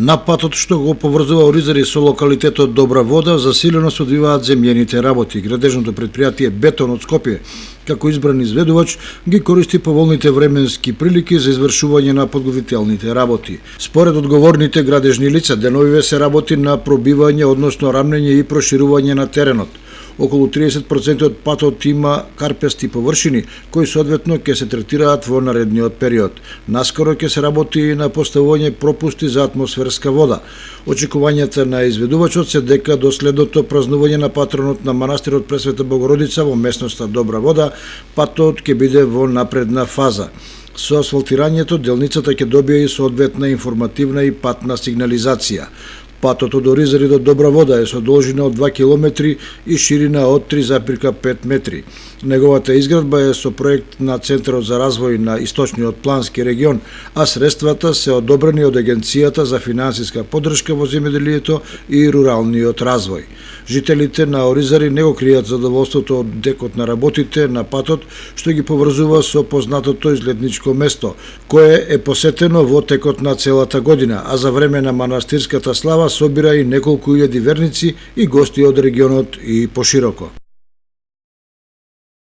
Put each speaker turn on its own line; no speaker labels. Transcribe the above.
На патот што го поврзува Оризари со локалитетот Добра вода, засилено се одвиваат земјените работи. Градежното предпријатие Бетон од Скопје, како избран изведувач, ги користи поволните временски прилики за извршување на подготвителните работи. Според одговорните градежни лица, деновиве се работи на пробивање, односно рамнење и проширување на теренот. Околу 30% од патот има карпести површини, кои соодветно ќе се третираат во наредниот период. Наскоро ќе се работи и на поставување пропусти за атмосферска вода. Очекувањата на изведувачот се дека до следното празнување на патронот на манастирот Пресвета Богородица во местноста Добра вода, патот ќе биде во напредна фаза. Со асфалтирањето делницата ќе добие и соодветна информативна и патна сигнализација. Патот од Оризари до Добра вода е со должина од 2 км и ширина од 3,5 метри. Неговата изградба е со проект на Центарот за развој на Источниот плански регион, а средствата се одобрени од Агенцијата за финансиска поддршка во земјоделието и руралниот развој. Жителите на Оризари не го кријат задоволството од декот на работите на патот, што ги поврзува со познатото излетничко место, кое е посетено во текот на целата година, а за време на манастирската слава собира и неколку илјади верници и гости од регионот и пошироко.